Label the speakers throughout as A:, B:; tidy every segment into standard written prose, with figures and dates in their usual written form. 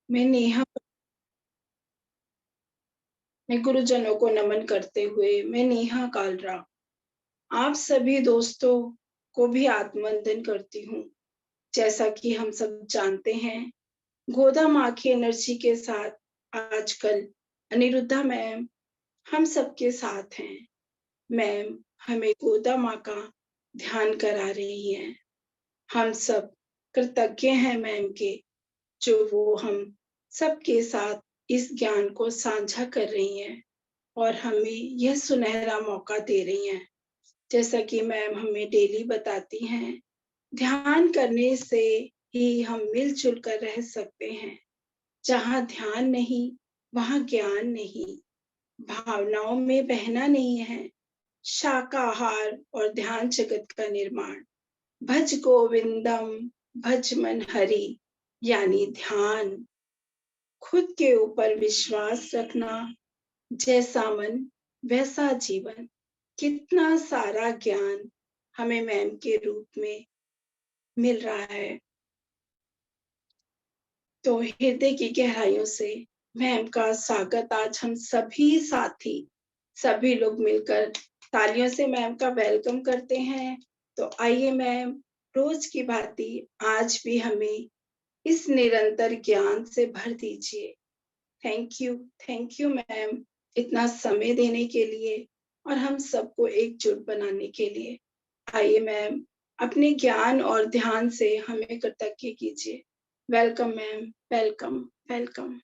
A: मैं नेहा मैं गुरुजनों को नमन करते हुए मैं नेहा कालरा आप सभी दोस्तों को भी आत्मवंदन करती हूँ। जैसा कि हम सब जानते हैं, गोदा माँ की एनर्जी के साथ आजकल अनिरुद्धा मैम हम सबके साथ हैं। मैम हमें गोदा माँ का ध्यान करा रही हैं। हम सब कृतज्ञ हैं मैम के, जो वो हम सबके साथ इस ज्ञान को साझा कर रही हैं और हमें यह सुनहरा मौका दे रही हैं। जैसा कि मैम हमें डेली बताती हैं, ध्यान करने से ही हम मिल-जुल कर रह सकते हैं। जहाँ ध्यान नहीं, वहाँ ज्ञान नहीं, भावनाओं में बहना नहीं है, शाकाहार और ध्यान जगत का निर्माण। भज गोविंदम, भज मन हरि, यानी ध्यान। खुद के ऊपर विश्वास रखना, जैसा मन वैसा जीवन। कितना सारा ज्ञान हमें मैम के रूप में मिल रहा है। तो हृदय की गहराइयों से मैम का स्वागत आज हम सभी साथी, सभी लोग मिलकर तालियों से मैम का वेलकम करते हैं। तो आइए मैम, रोज की भांति आज भी हमें इस निरंतर ज्ञान से भर दीजिए। थैंक यू मैम, इतना समय देने के लिए और हम सबको एकजुट बनाने के लिए। आइए मैम, अपने ज्ञान और ध्यान से हमें कृतज्ञ कीजिए। Welcome ma'am, welcome, welcome.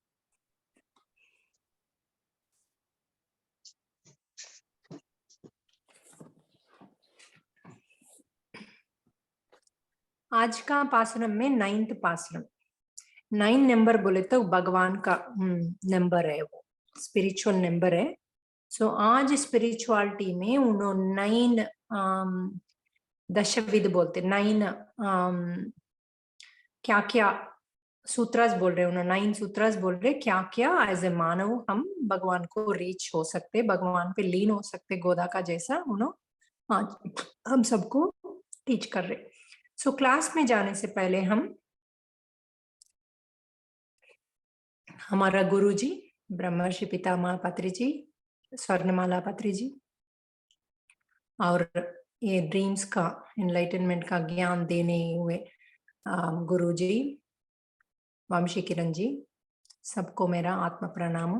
B: आज का पासुरम में 9th पासुरम। 9 नंबर बोले तो भगवान का नंबर है, वो स्पिरिचुअल नंबर है। सो आज स्पिरिचुअलिटी में उन्होंने 9 दशविध बोलते, 9 क्या क्या सूत्रास बोल रहे हैं उन्होंने, 9 सूत्रास बोल रहे क्या क्या एज ए मानव हम भगवान को रीच हो सकते, भगवान पे लीन हो सकते, गोदा का जैसा उन्होंने आज हम सबको टीच कर रहे। सो क्लास में जाने से पहले हमारा गुरुजी ब्रह्मर्षि पितामह पत्री जी, स्वर्णमाला पत्री जी, और ये ड्रीम्स का एनलाइटनमेंट का ज्ञान देने हुए गुरुजी वंशी किरण जी, सबको मेरा आत्म प्रणाम।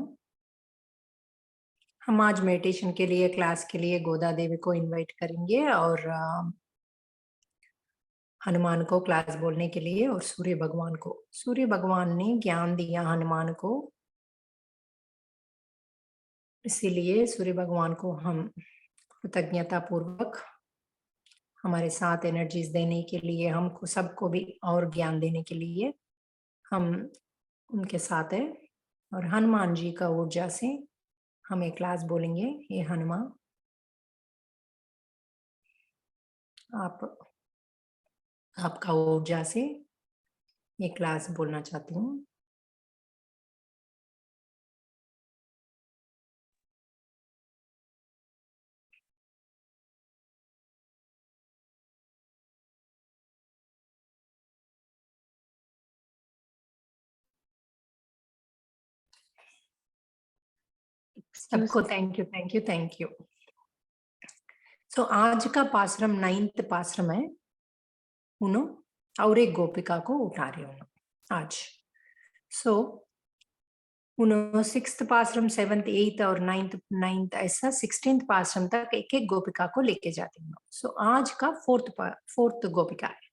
B: हम आज मेडिटेशन के लिए क्लास के लिए गोदा देवी को इनवाइट करेंगे और हनुमान को क्लास बोलने के लिए, और सूर्य भगवान को। सूर्य भगवान ने ज्ञान दिया हनुमान को, इसीलिए सूर्य भगवान को हम कृतज्ञता पूर्वक हमारे साथ एनर्जीज देने के लिए, हमको सबको भी और ज्ञान देने के लिए हम उनके साथ है। और हनुमान जी का ऊर्जा से हम एक क्लास बोलेंगे। ये हनुमान, आपका ऊर्जा से ये क्लास बोलना चाहती हूँ। सबको थैंक यू। सो आज का पाश्रम 9th पाश्रम है। और एक गोपिका को उठा रहे हूँ आज। सो 6th पाश्रम, 7th, 8th और 9th ऐसा 16th पाश्रम तक एक एक गोपिका को लेके जाती हूँ। सो आज का 4th गोपिका है।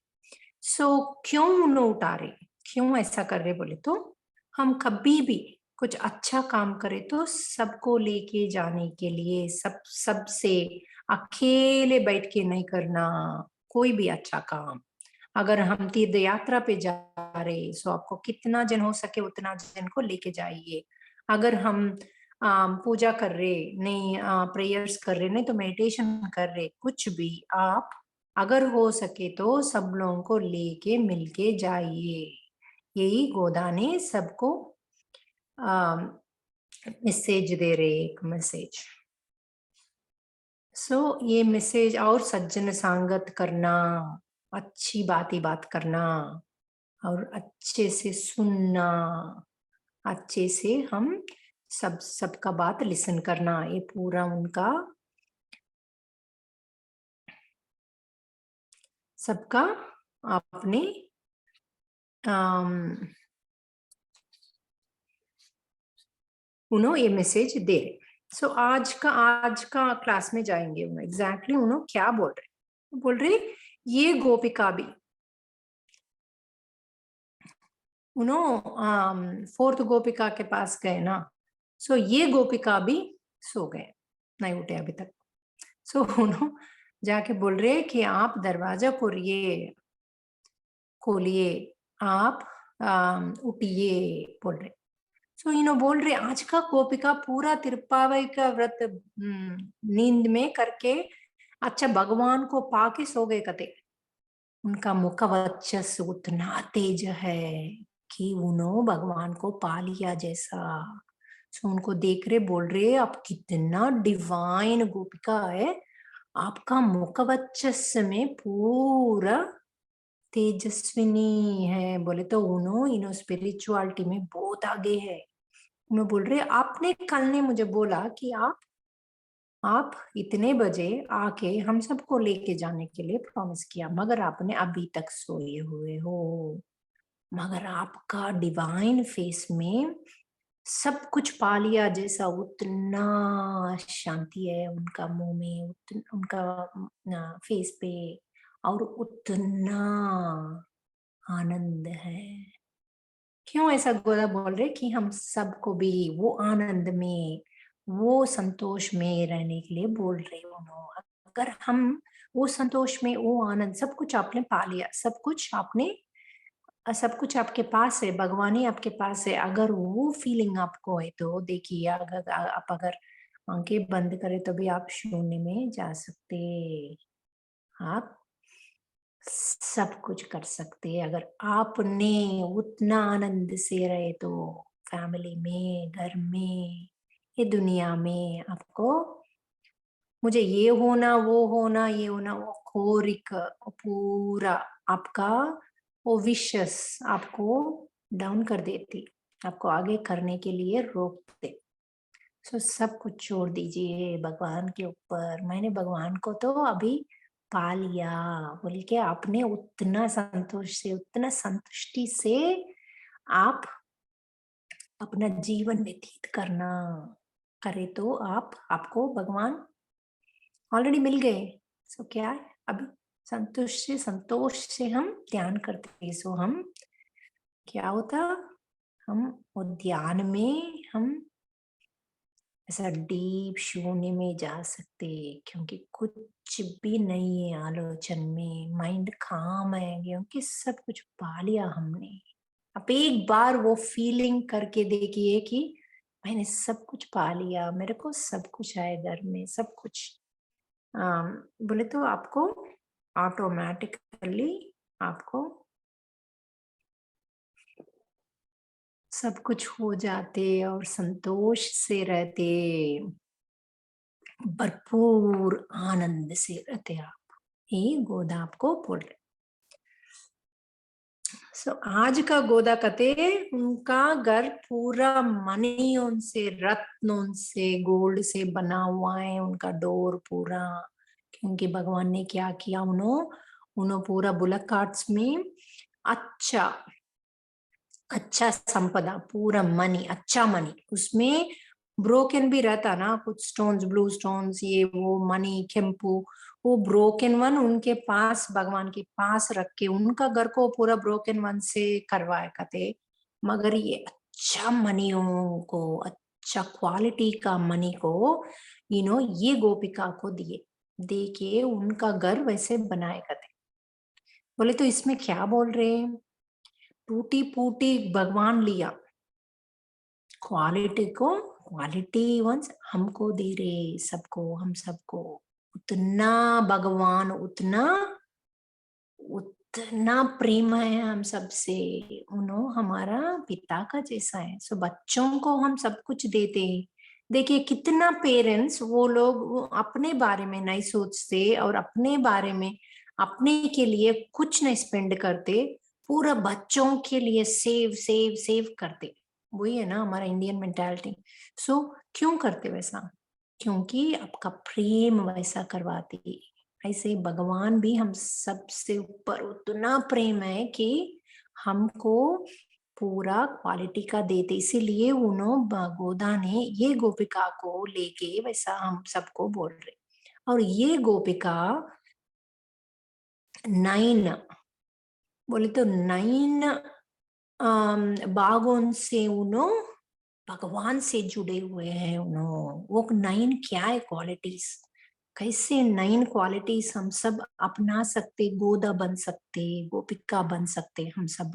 B: सो क्यों उन्हें उठा रहे, क्यों ऐसा कर रहे बोले तो, हम कभी भी कुछ अच्छा काम करें तो सबको लेके जाने के लिए, सबसे अकेले बैठ के नहीं करना कोई भी अच्छा काम। अगर हम तीर्थ यात्रा पे जा रहे सो आपको कितना जन हो सके उतना जन को लेके जाइए। अगर हम पूजा कर रहे नहीं, प्रेयर्स कर रहे नहीं, तो मेडिटेशन कर रहे, कुछ भी आप अगर हो सके तो सब लोगों को लेके मिलके जाइए। यही गोदा ने सबको मैसेज दे रहे, एक मैसेज। सो ये मैसेज, और सज्जन संगत करना, अच्छी बात करना और अच्छे से सुनना, अच्छे से हम सबका बात लिसन करना, ये पूरा उनका सबका आपने ये मैसेज दे। सो आज का क्लास में जाएंगे एग्जैक्टली उन्होंने क्या बोल रहे ये गोपिका भी उन्होंने फोर्थ गोपिका के पास गए ना, सो ये गोपिका भी सो गए, नहीं उठे अभी तक। सो उन्होंने जाके बोल रहे कि आप दरवाजा खोलिए, आप उठिए बोल रहे। सो बोल रहे आज का गोपिका पूरा तिरुप्पावई का व्रत नींद में करके अच्छा भगवान को पाके सो गए कते। उनका मुखवचस उतना तेज है कि उन्होंने भगवान को पा लिया जैसा। सो उनको देख रहे बोल रहे आप कितना डिवाइन गोपिका है, आपका मुखवचस में पूरा तेजस्विनी है। बोले तो उन्होंने स्पिरिचुअलिटी में बहुत आगे है। उन्होंने बोल रहे आपने कल ने मुझे बोला कि आप इतने बजे आके हम सबको लेके जाने के लिए प्रॉमिस किया, मगर आपने अभी तक सोए हुए हो। मगर आपका डिवाइन फेस में सब कुछ पा लिया जैसा, उतना शांति है उनका मुंह में, उनका फेस पे, और उतना आनंद है। क्यों ऐसा गोदा बोल रहे कि हम सबको भी वो आनंद में, वो संतोष में रहने के लिए बोल रहे हो। अगर हम वो संतोष में, वो आनंद, सब कुछ आपने पा लिया, सब कुछ आपके पास है, भगवान ही आपके पास है। अगर वो फीलिंग आपको है तो देखिए, अगर आंखें बंद करें तो भी आप शून्य में जा सकते, आप सब कुछ कर सकते हैं अगर आपने उतना आनंद से रहे तो। फैमिली में, घर में, ये दुनिया में आपको मुझे ये होना, वो होना, ये होना, वो खोरिक पूरा आपका वो विशेष आपको डाउन कर देती, आपको आगे करने के लिए रोकते। सो सब कुछ छोड़ दीजिए भगवान के ऊपर। मैंने भगवान को तो अभी पा लिया बोल के आपने उतना संतोष से, उतना संतुष्टि से आप अपना जीवन व्यतीत करना करे तो आपको भगवान ऑलरेडी मिल गए। सो क्या है अभी संतोष से हम ध्यान करते हैं। सो हम क्या होता, हम वो ध्यान में हम ऐसा डीप शून्य में जा सकते, क्योंकि कुछ भी नहीं है आलोचन में, माइंड काम है क्योंकि सब कुछ पा लिया हमने। अब एक बार वो फीलिंग करके देखिए कि मैंने सब कुछ पा लिया, मेरे को सब कुछ है घर में, सब कुछ बोले तो आपको ऑटोमेटिकली आपको सब कुछ हो जाते और संतोष से रहते, भरपूर आनंद से रहते आप। ये गोदा आपको बोल रहे। सो आज का गोदा कहते उनका घर पूरा मनियों से, रत्नों से, गोल्ड से बना हुआ है, उनका डोर पूरा। क्योंकि भगवान ने क्या किया, उन्होंने पूरा बुलक कार्ट्स में अच्छा संपदा, पूरा मनी, अच्छा मनी, उसमें ब्रोकन भी रहता ना, कुछ स्टोन्स, ब्लू स्टोन्स, ये वो मनी केम्पू, वो ब्रोकन वन उनके पास, भगवान के पास रख के उनका घर को पूरा ब्रोकन वन से करवाए करते। मगर ये अच्छा मनियों को, अच्छा क्वालिटी का मनी को ये गोपिका को दिए, दे के उनका घर वैसे बनाए करते। बोले तो इसमें क्या बोल रहे हैं, टूटी फूटी भगवान लिया, क्वालिटी वंस हमको दे रहे, सबको, हम सबको उतना भगवान उतना प्रेम है हम सबसे, उन्होंने हमारा पिता का जैसा है। सो बच्चों को हम सब कुछ देते हैं। देखिए कितना पेरेंट्स वो लोग वो अपने बारे में नहीं सोचते और अपने बारे में, अपने के लिए कुछ नहीं स्पेंड करते, पूरा बच्चों के लिए सेव सेव सेव करते। वही है ना हमारा इंडियन मेंटालिटी। सो क्यों करते वैसा? क्योंकि आपका प्रेम वैसा करवाती। ऐसे ही भगवान भी हम सबसे ऊपर उतना प्रेम है कि हमको पूरा क्वालिटी का देते, इसीलिए गोदा ने ये गोपिका को लेके वैसा हम सबको बोल रहे। और ये गोपिका 9 बोले तो 9 बागों से भगवान से जुड़े हुए हैं। वो 9 क्या है क्वालिटीज, कैसे 9 क्वालिटीज हम सब अपना सकते, गोदा बन सकते, गोपिका बन सकते। हम सब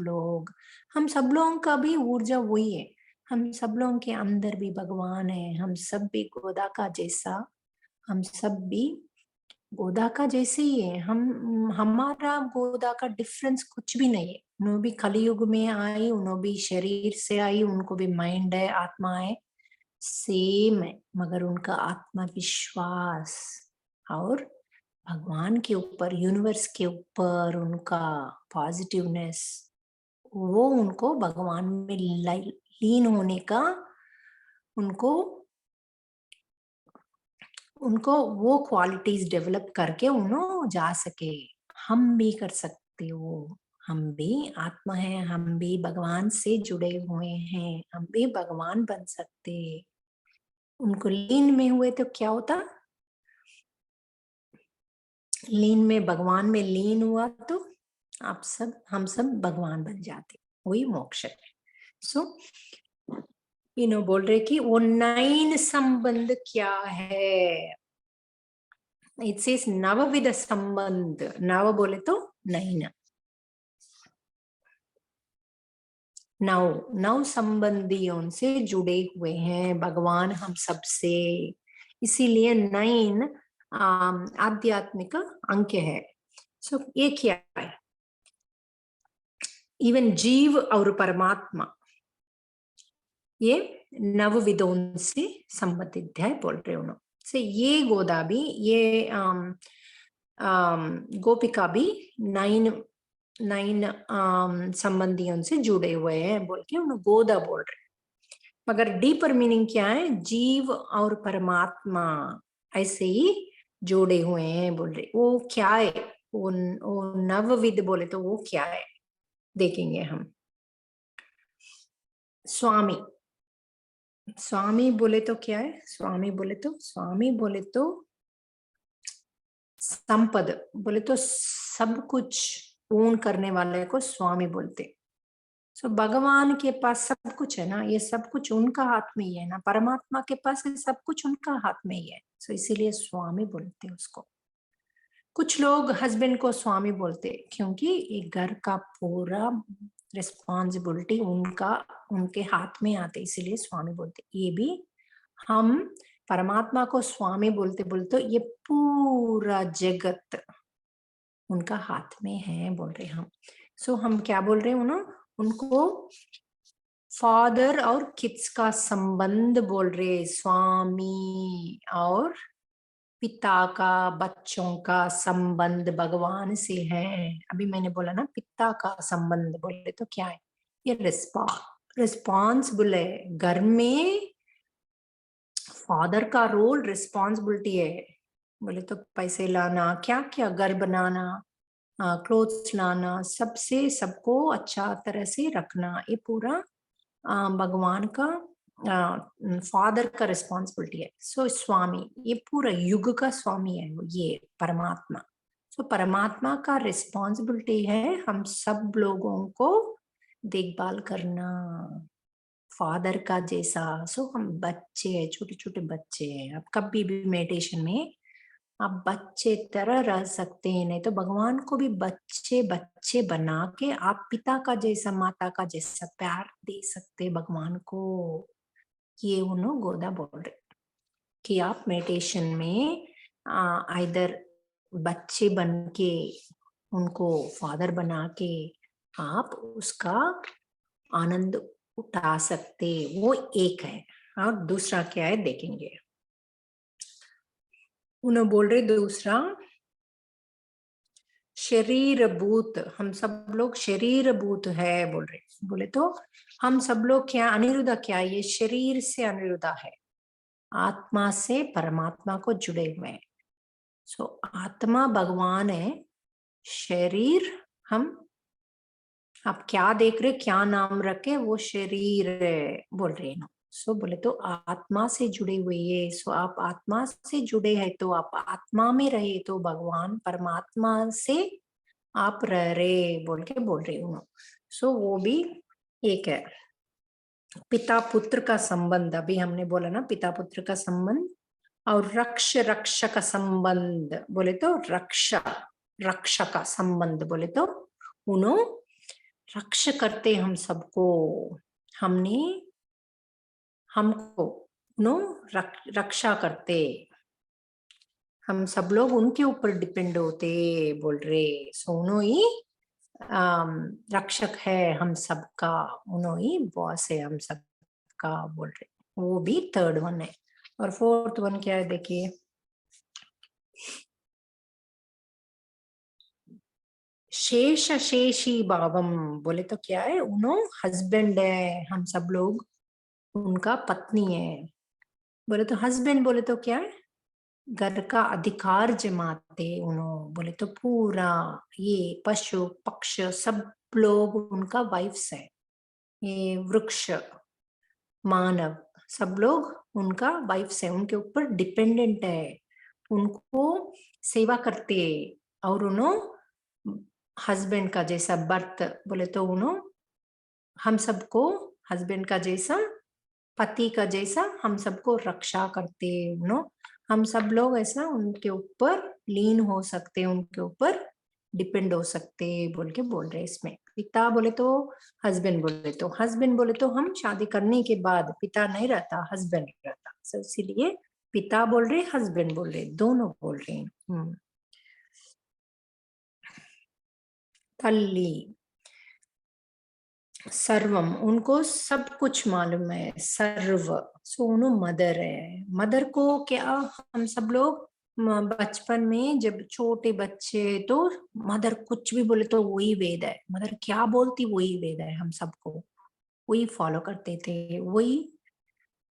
B: लोगों का भी ऊर्जा वही है। हम सब लोगों के अंदर भी भगवान है। हम सब भी गोदा का जैसा, हम सब भी गोदा का जैसे ही है। हमारा गोदा का डिफरेंस कुछ भी नहीं है। उन्होंने भी कलयुग में आई, उन्होंने भी शरीर से आई, उनको भी माइंड है, आत्मा है, सेम है। मगर उनका आत्मविश्वास और भगवान के ऊपर, यूनिवर्स के ऊपर उनका पॉजिटिवनेस, वो उनको भगवान में लीन होने का, उनको वो क्वालिटीज डेवलप करके उन्होंने जा सके। हम भी कर सकते हो। हम भी आत्मा है, हम भी भगवान से जुड़े हुए हैं, हम भी भगवान बन सकते। उनको लीन में हुए तो क्या होता? लीन में, भगवान में लीन हुआ तो हम सब भगवान बन जाते। वही मोक्ष है। सो बोल रहे कि वो 9 संबंध क्या है? इट सेज नवविध संबंध। नव बोले तो 9, नव संबंधियों से जुड़े हुए हैं भगवान हम सबसे। इसीलिए 9 आध्यात्मिक अंक है। सो ये क्या है? इवन जीव और परमात्मा ये नवविधों से संबंधित है बोल रहे उन्होंने। से ये गोदा भी, ये गोपिका भी 9 संबंधियों से जुड़े हुए हैं बोल के उन्होंने गोदा बोल रहे। मगर डीपर मीनिंग क्या है? जीव और परमात्मा ऐसे ही जोड़े हुए हैं बोल रहे। वो क्या है? वो नवविध बोले तो वो क्या है देखेंगे हम। स्वामी बोले तो क्या है? स्वामी बोले तो संपद बोले तो सब कुछ ओन करने वाले को स्वामी बोलते। सो भगवान के पास सब कुछ है ना, ये सब कुछ उनका हाथ में ही है ना। परमात्मा के पास है सब कुछ उनका हाथ में ही है। सो इसीलिए स्वामी बोलते उसको। कुछ लोग हस्बैंड को स्वामी बोलते क्योंकि एक घर का पूरा रिस्पॉन्सिबिलिटी उनके हाथ में आते, इसीलिए स्वामी बोलते। ये भी हम परमात्मा को स्वामी बोलते बोलते ये पूरा जगत उनका हाथ में है बोल रहे हम। सो हम क्या बोल रहे हैं ना, उनको फादर और किड्स का संबंध बोल रहे। स्वामी और पिता का बच्चों का संबंध भगवान से है। अभी मैंने बोला ना पिता का संबंध बोले तो क्या है? ये रिस्पॉन्सिबल है। घर में फादर का रोल रिस्पॉन्सिबिलिटी है बोले तो पैसे लाना, क्या क्या घर बनाना, क्लोथ्स लाना, सबसे सबको अच्छा तरह से रखना, ये पूरा भगवान का फादर का रिस्पॉन्सिबिलिटी है। सो स्वामी ये पूरा युग का स्वामी है ये परमात्मा। सो परमात्मा का रिस्पॉन्सिबिलिटी है हम सब लोगों को देखभाल करना फादर का जैसा। सो हम बच्चे हैं, छोटे छोटे बच्चे हैं। आप कभी भी मेडिटेशन में आप बच्चे तरह रह सकते हैं, नहीं तो भगवान को भी बच्चे बच्चे बना के आप पिता का जैसा, माता का जैसा प्यार दे सकते भगवान को। ये उन्होंने गोदा बोल रहे कि आप मेडिटेशन में इधर बच्चे बन के उनको फादर बना के आप उसका आनंद उठा सकते। वो एक है। और दूसरा क्या है देखेंगे। उन्होंने बोल रहे दूसरा शरीर भूत, हम सब लोग शरीर भूत है बोल रहे। बोले तो हम सब लोग क्या अनिरुद्ध, क्या ये शरीर से अनिरुद्ध है, आत्मा से परमात्मा को जुड़े हुए हैं। सो आत्मा भगवान है, शरीर हम, आप क्या देख रहे, क्या नाम रखे, वो शरीर बोल रहे हैं। सो बोले तो आत्मा से जुड़े हुए ये, सो आप आत्मा से जुड़े हैं तो आप आत्मा में रहे तो भगवान परमात्मा से आप रह रहे बोल के बोल रही हूँ। सो वो भी एक है। पिता पुत्र का संबंध, अभी हमने बोला ना पिता पुत्र का संबंध, और रक्ष रक्ष का संबंध बोले तो रक्षा रक्षा का संबंध बोले तो उन्हों रक्ष करते हम सबको, हमने हमको उन्हों रक्षा करते, हम सब लोग उनके ऊपर डिपेंड होते बोल रहे। सो उन्हों ही रक्षक है हम सबका, उन्हों ही बॉस है हम सबका बोल रहे। वो भी थर्ड वन है। और फोर्थ वन क्या है देखिए, शेष शेषी भावम बोले तो क्या है, उन्हों हस्बैंड है हम सब लोग उनका पत्नी है। बोले तो हस्बैंड बोले तो क्या है, घर का अधिकार जमाते उन्हों बोले तो पूरा ये पशु पक्ष सब लोग उनका वाइफ्स है, ये वृक्ष मानव सब लोग उनका वाइफ्स है, उनके ऊपर डिपेंडेंट है, उनको सेवा करते, और उन्हों हस्बैंड का जैसा बर्थ बोले तो उन्हों हम सबको हस्बैंड का जैसा, पति का जैसा हम सबको रक्षा करते उन्हों, हम सब लोग ऐसा उनके ऊपर लीन हो सकते, उनके ऊपर डिपेंड हो सकते बोल के बोल रहे। इसमें पिता बोले तो हस्बैंड बोले तो, हस्बैंड बोले तो हम शादी करने के बाद पिता नहीं रहता, हस्बैंड रहता, so इसीलिए पिता बोल रहे हस्बैंड बोल रहे, दोनों बोल रहे हैं। तल्ली सर्वम, उनको सब कुछ मालूम है, सर्व, सो उन्हों मदर है। मदर को क्या हम सब लोग बचपन में जब छोटे बच्चे तो मदर कुछ भी बोले तो वही वेद है, मदर क्या बोलती वही वेद है, हम सबको वही फॉलो करते थे, वही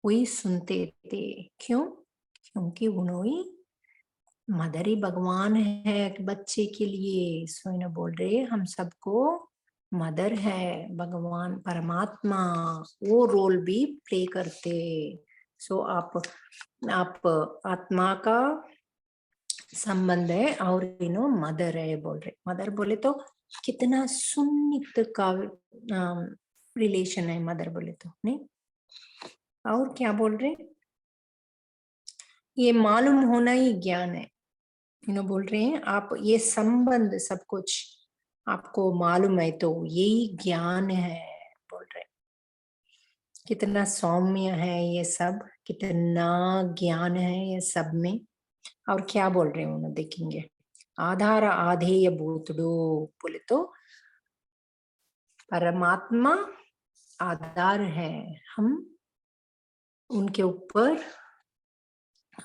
B: वही सुनते थे। क्यों? क्योंकि उन्होंने मदर ही भगवान है बच्चे के लिए। सो इन्हें बोल रहे हम सबको मदर है भगवान परमात्मा, वो रोल भी प्ले करते। सो आप आत्मा का संबंध है और इनो मदर है बोल रहे। मदर बोले तो कितना सुन्नित का रिलेशन है मदर बोले तो, नहीं? और क्या बोल रहे, ये मालूम होना ही ज्ञान है। बोल रहे हैं आप ये संबंध सब कुछ आपको मालूम है तो यही ज्ञान है बोल रहे। कितना सौम्य है ये सब, कितना ज्ञान है ये सब में। और क्या बोल रहे हैं उन्हें देखेंगे, आधार आधेय भूतड़ो बोले तो परमात्मा आधार है, हम उनके ऊपर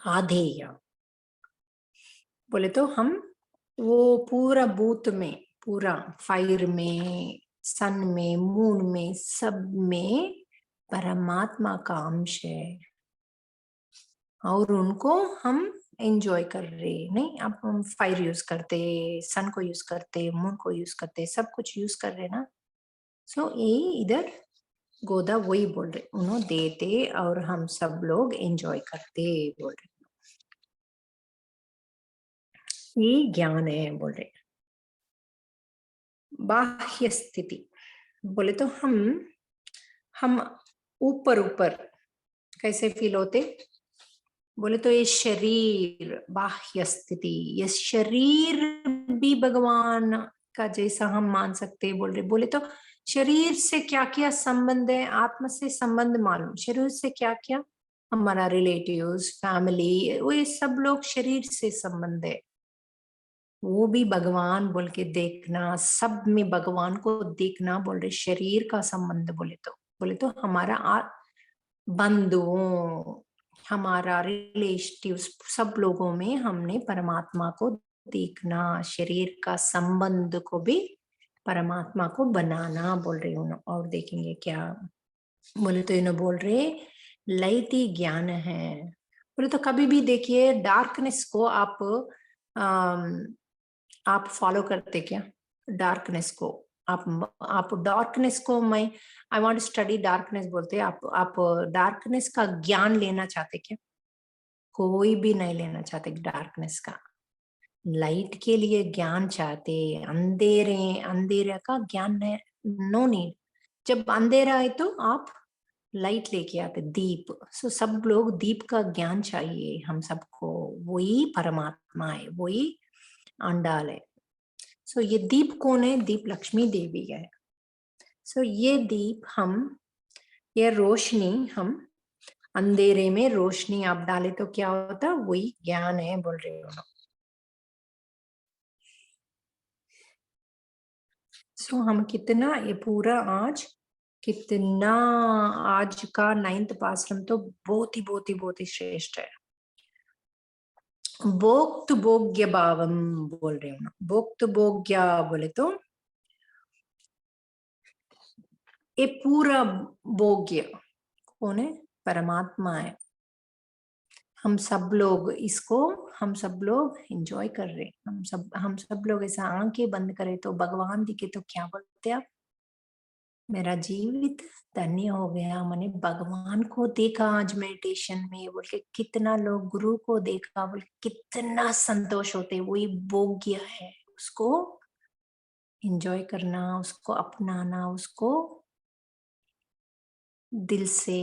B: आधेय बोले तो हम वो पूरा भूत में, पूरा फायर में, सन में, मून में, सब में परमात्मा का अंश है और उनको हम एंजॉय कर रहे। नहीं, अब हम फायर यूज करते, सन को यूज करते, मून को यूज करते, सब कुछ यूज कर रहे ना। सो ये इधर गोदा वही बोल रहे, उन्होंने देते और हम सब लोग एंजॉय करते बोल रहे, ये ज्ञान है बोल रहे। बाह्य स्थिति बोले तो हम ऊपर ऊपर कैसे फील होते बोले तो ये शरीर बाह्य स्थिति, ये शरीर भी भगवान का जैसा हम मान सकते बोल रहे। बोले तो शरीर से क्या क्या संबंध है, आत्मा से संबंध मालूम, शरीर से क्या क्या हमारा रिलेटिव्स फैमिली वो ये सब लोग शरीर से संबंध है, वो भी भगवान बोल के देखना, सब में भगवान को देखना बोल रहे। शरीर का संबंध बोले तो हमारा बंधुओं, हमारा रिलेटिव्स सब लोगों में हमने परमात्मा को देखना, शरीर का संबंध को भी परमात्मा को बनाना बोल रही हूँ। और देखेंगे क्या बोले तो इन्हों बोल रहे लाइट ही ज्ञान है बोले तो कभी भी देखिए डार्कनेस को आप फॉलो करते क्या? डार्कनेस को आप डार्कनेस को मैं I want to study darkness बोलते हैं। आप डार्कनेस का ज्ञान लेना चाहते क्या? कोई भी नहीं लेना चाहते डार्कनेस का। लाइट के लिए ज्ञान चाहते, अंधेरे का ज्ञान नो नीड। जब अंधेरा है तो आप लाइट लेके आते, दीप। सो सब लोग दीप का ज्ञान चाहिए हम सबको। वही परमात्मा है, वही अंडाल है। सो ये दीप कौन है? दीप लक्ष्मी देवी है। सो ये दीप ये रोशनी हम अंधेरे में रोशनी आप डाले तो क्या होता? वही ज्ञान है बोल रहे हो। सो हम कितना ये पूरा कितना आज का 9th पाश्रम तो बहुत ही श्रेष्ठ है। भोक्त भोग्य भावम बोल रहे हो ना। भोक्त भोग्य बोले तो ये पूरा भोग्य कौन है? परमात्मा है। हम सब लोग एंजॉय कर रहे हैं। हम सब लोग ऐसा आंखें बंद करें तो भगवान दिखे तो क्या बोलते आप? मेरा जीवित धन्य हो गया, मैंने भगवान को देखा आज मेडिटेशन में बोल के। कितना लोग गुरु को देखा बोल के कितना संतोष होते। वही भोग्य है, उसको एंजॉय करना, उसको अपनाना, उसको दिल से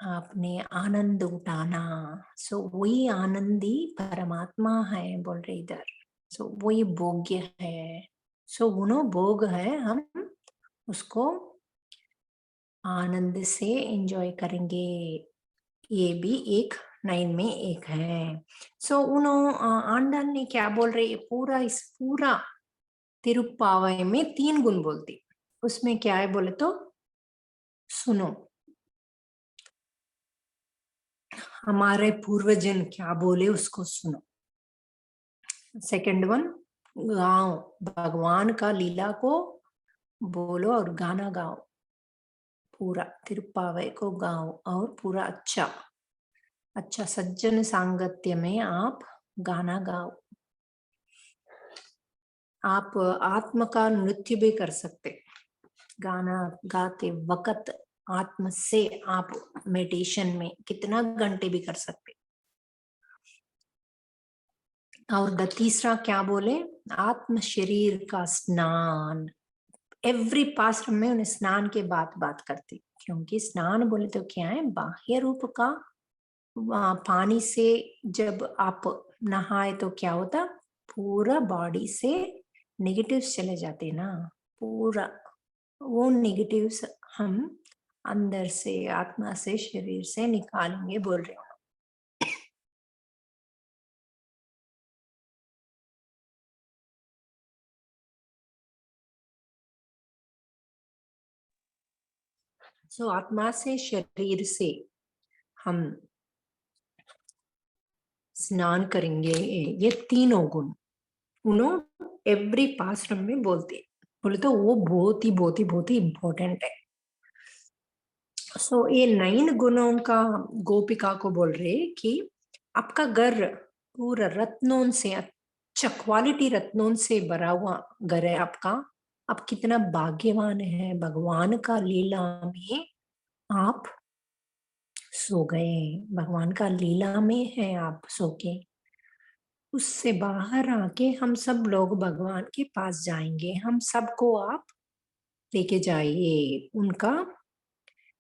B: आपने आनंद उठाना। सो वही आनंदी परमात्मा है बोल रहे इधर। सो वही भोग्य है। सो वो भोग है, हम उसको आनंद से एंजॉय करेंगे। ये भी एक 9 में एक है। सो आंडाल ने क्या बोल रहे? इस पूरा तिरुप्पावय में 3 गुण बोलती। उसमें क्या है बोले तो सुनो, हमारे पूर्वजन क्या बोले उसको सुनो। सेकंड वन, गाओ, भगवान का लीला को बोलो और गाना गाओ। पूरा तिरुप्पावय को गाओ और पूरा अच्छा सज्जन सांगत्य में आप गाना गाओ। आप आत्म का नृत्य भी कर सकते। गाना गाते वक्त आत्म से आप मेडिटेशन में कितना घंटे भी कर सकते। और तीसरा क्या बोले? आत्म शरीर का स्नान। एवरी पास्ट में उन्हें स्नान के बात करते, क्योंकि स्नान बोले तो क्या है? बाह्य रूप का पानी से जब आप नहाए तो क्या होता? पूरा बॉडी से नेगेटिव्स चले जाते ना। पूरा वो नेगेटिव्स हम अंदर से, आत्मा से, शरीर से निकालेंगे बोल रहे हो। सो आत्मा से, शरीर से हम स्नान करेंगे। ये तीनों गुण एवरी पाश्रम में बोले तो वो बहुत ही इम्पोर्टेंट है। सो ये 9 गुणों का गोपिका को बोल रहे कि आपका घर पूरा रत्नों से, अच्छा क्वालिटी रत्नों से भरा हुआ घर है आपका। आप कितना भाग्यवान है। भगवान का लीला में आप सो गए, भगवान का लीला में है आप सो के। उससे बाहर आके हम सब लोग भगवान के पास जाएंगे। हम सबको आप लेके जाइए, उनका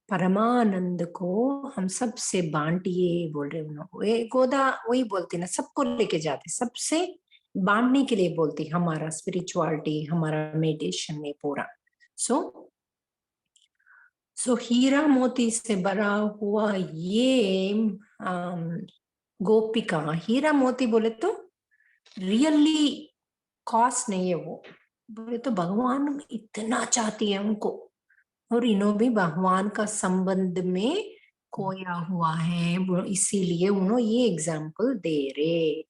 B: परमानंद को हम सबसे बांटिए बोल रहे उन्होंने। गोदा वही बोलती ना, सबको लेके जाते, सबसे बांटने के लिए बोलती। हमारा स्पिरिचुअलिटी, हमारा मेडिटेशन में पूरा सो हीरा मोती से भरा हुआ ये गोपिका। हीरा मोती बोले तो रियली कॉस्ट नहीं है वो, बोले तो भगवान इतना चाहती है उनको। और इन्हों भी भगवान का संबंध में खोया हुआ है, इसीलिए उन्होंने ये एग्जाम्पल दे रहे।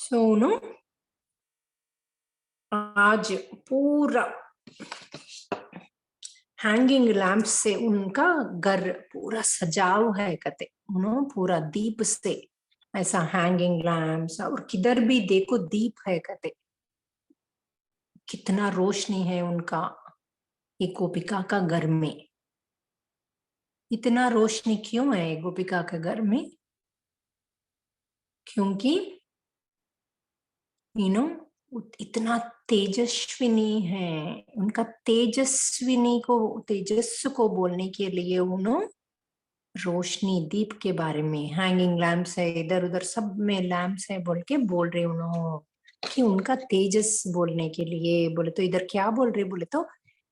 B: सुनो, आज पूरा हैंगिंग लैंप से उनका घर पूरा सजाव है कहते, पूरा दीप से ऐसा हैंगिंग लैंप्स, और किधर भी देखो दीप है कहते, कितना रोशनी है उनका ये गोपिका का घर में। इतना रोशनी क्यों है गोपिका के घर में? क्योंकि यू नो इतना तेजस्विनी है उनका। तेजस्विनी को, तेजस को बोलने के लिए उन्होंने रोशनी दीप के बारे में, हैंगिंग लैम्प्स है इधर उधर सब में लैम्प्स है बोल के बोल रहे उन्होंने कि उनका तेजस बोलने के लिए। बोले तो इधर क्या बोल रहे बोले तो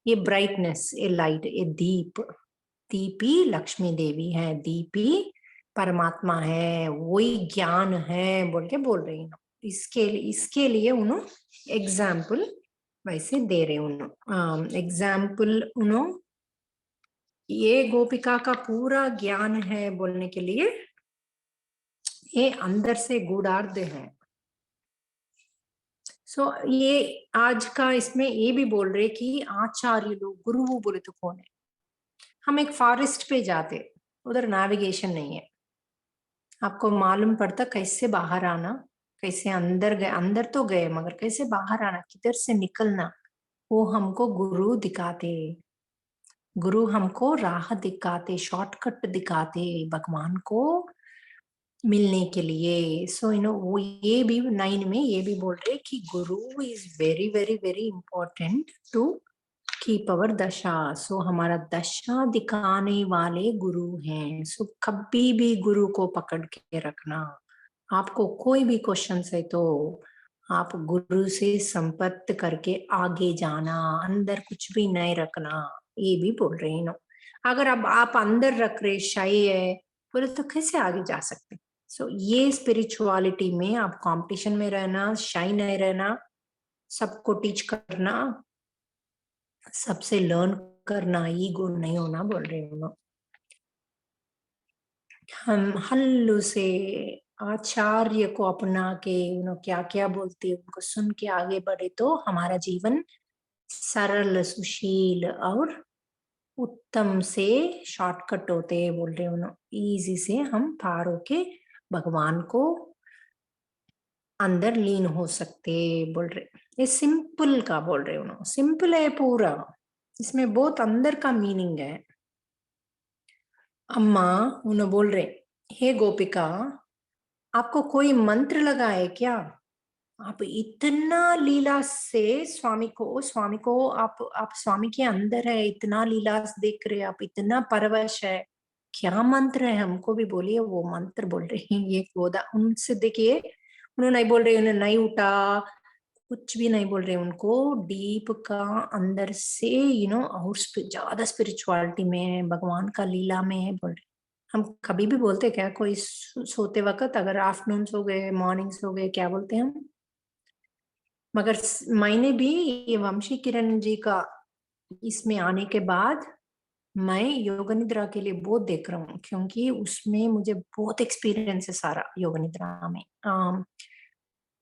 B: ये ब्राइटनेस, ये लाइट, ये दीप, दीपी लक्ष्मी देवी है, दीपी परमात्मा है, वही ज्ञान है बोल के बोल रही हूँ। इसके लिए उन्होंने एग्जाम्पल वैसे दे रहे उन्होंने एग्जाम्पल उन्होंने ये गोपिका का पूरा ज्ञान है बोलने के लिए ये अंदर से गूढ़ार्ध है। सो ये आज का इसमें ये भी बोल रहे कि आचार्य लोग, गुरु बोले तो कौन है? हम एक फॉरेस्ट पे जाते, उधर नेविगेशन नहीं है, आपको मालूम पड़ता कैसे बाहर आना, कैसे अंदर गए, अंदर तो गए मगर कैसे बाहर आना, किधर से निकलना, वो हमको गुरु दिखाते। गुरु हमको राह दिखाते, शॉर्टकट दिखाते भगवान को मिलने के लिए। सो वो ये भी 9 में ये भी बोल रहे कि guru is very very very important to keep our dasha. So हमारा दशा दिखाने वाले गुरु हैं। सो कभी भी गुरु को पकड़ के रखना। आपको कोई भी क्वेश्चन है तो आप गुरु से संपर्क करके आगे जाना, अंदर कुछ भी नहीं रखना, ये भी बोल रहे हैं। अगर अब आप अंदर रख रहे शाय है बोले तो कैसे आगे जा सकते? सो ये स्पिरिचुअलिटी में आप कंपटीशन में रहना, शाय नहीं रहना, सबको टीच करना, सबसे लर्न करना, ईगो नहीं होना बोल रहे हो। हम हल्लू से आचार्य को अपना के क्या क्या बोलते उनको सुन के आगे बढ़े तो हमारा जीवन सरल, सुशील और उत्तम से शॉर्टकट होते बोल रहे उन्होंने। इजी से हम पार होके भगवान को अंदर लीन हो सकते बोल रहे। ये सिंपल का बोल रहे उन्होंने, सिंपल है पूरा, इसमें बहुत अंदर का मीनिंग है। अम्मा उन्होंने बोल रहे, हे गोपिका आपको कोई मंत्र लगा है क्या? आप इतना लीला से स्वामी को आप स्वामी के अंदर है, इतना लीला देख रहे, आप इतना परवश है, क्या मंत्र है हमको भी बोलिए। वो मंत्र बोल रहे हैं ये गोदा उनसे देखिए, उन्होंने नहीं बोल रहे, उन्होंने नहीं उठा, कुछ भी नहीं बोल रहे, उनको डीप का अंदर से और ज्यादा स्पिरिचुअलिटी में है, भगवान का लीला में है बोल रहे। हम कभी भी बोलते क्या कोई सोते वक्त, अगर आफ्टरनून हो गए, मॉर्निंग्स हो गए, क्या बोलते हैं हम? मगर मैंने भी ये वंशी किरण जी का इसमें आने के बाद मैं योग निद्रा के लिए बहुत देख रहा हूँ, क्योंकि उसमें मुझे बहुत एक्सपीरियंस है सारा योग निद्रा में।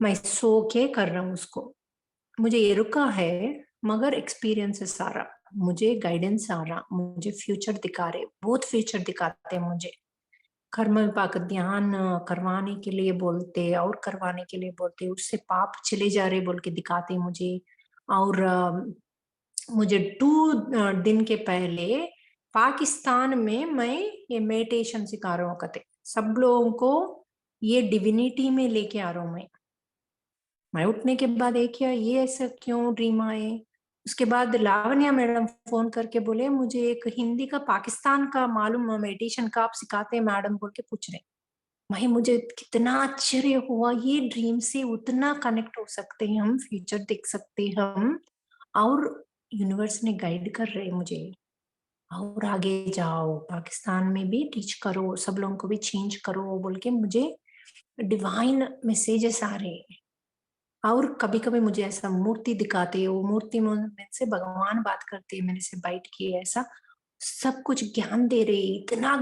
B: मैं सो के कर रहा हूँ उसको, मुझे ये रुका है मगर एक्सपीरियंस है सारा, मुझे गाइडेंस आ रहा, मुझे फ्यूचर दिखा रहे, बहुत फ्यूचर दिखाते हैं मुझे। कर्म विपाक ध्यान करवाने के लिए बोलते और करवाने के लिए बोलते, उससे पाप चले जा रहे बोल के दिखाते मुझे। और मुझे 2 दिन के पहले पाकिस्तान में मैं ये मेडिटेशन सिखा रहा हूँ कहते, सब लोगों को ये डिविनिटी में लेके आ रहा हूँ मैं उठने के बाद एक किया ये ऐसा क्यों ड्रीम आए। उसके बाद लावण्या मैडम फोन करके बोले मुझे एक हिंदी का पाकिस्तान का मालूम मेडिटेशन का आप सिखाते हैं मैडम बोल के पूछ रहे। भाई मुझे कितना आश्चर्य हुआ, ये ड्रीम से उतना कनेक्ट हो सकते हैं हम, फ्यूचर देख सकते हैं हम, और यूनिवर्स ने गाइड कर रहे मुझे और आगे जाओ, पाकिस्तान में भी टीच करो, सब लोगों को भी चेंज करो बोल के मुझे डिवाइन मैसेजेस आ रहे। और कभी कभी मुझे ऐसा मूर्ति दिखाते, वो मूर्ति में से भगवान बात करते हैं, मेरे से बाइट किए, ऐसा सब कुछ ज्ञान दे रहे, इतना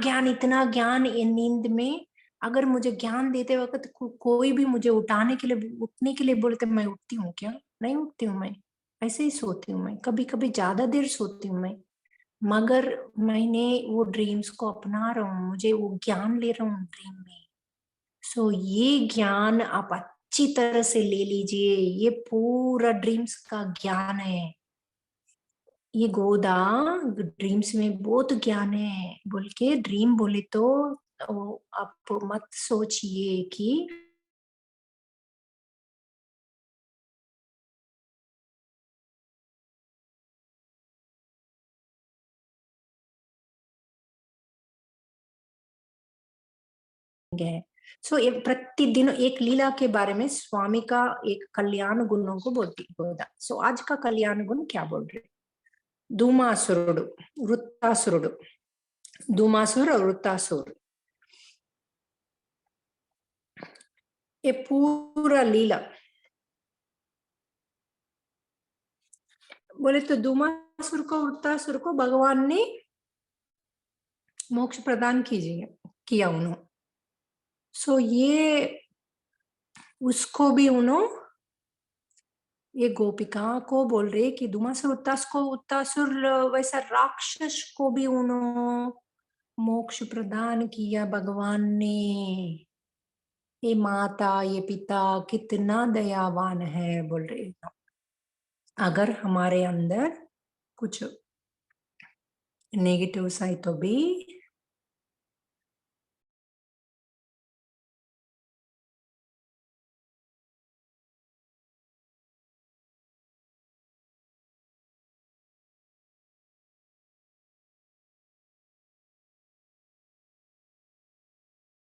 B: ज्ञान ये नींद में अगर मुझे ज्ञान देते वक्त कोई भी मुझे उठाने के लिए, उठने के लिए बोलते, मैं उठती हूँ क्या? नहीं उठती हूँ मैं, ऐसे ही सोती हूँ मैं, कभी कभी ज्यादा देर सोती हूँ मैं, मगर मैंने वो ड्रीम्स को अपना रहा हूँ, मुझे वो ज्ञान ले रहा हूँ ड्रीम में। सो ये ज्ञान आप अच्छी तरह से ले लीजिए, ये पूरा ड्रीम्स का ज्ञान है। ये गोदा ड्रीम्स में बहुत ज्ञान है बोल के ड्रीम बोले तो आप मत सोचिए कि है। सो ये प्रतिदिन एक लीला के बारे में स्वामी का एक कल्याण गुणों को बोलती गोदा। सो आज का कल्याण गुण क्या बोल रहे? धूमासुरुడు, वृत्तासुरुడు, धूमासुर और वृत्तासुर, ये पूरा लीला बोले तो धूमासुर को, वृत्तासुर को भगवान ने मोक्ष प्रदान कीजिए किया उन्होंने। सो ये उसको भी उन्होंने, ये गोपिका को बोल रहे कि धूमासुर उत्तासुर वैसा राक्षस को भी उन्होंने मोक्ष प्रदान किया भगवान ने। ये माता ये पिता कितना दयावान है बोल रहे। अगर हमारे अंदर कुछ नेगेटिव है तो भी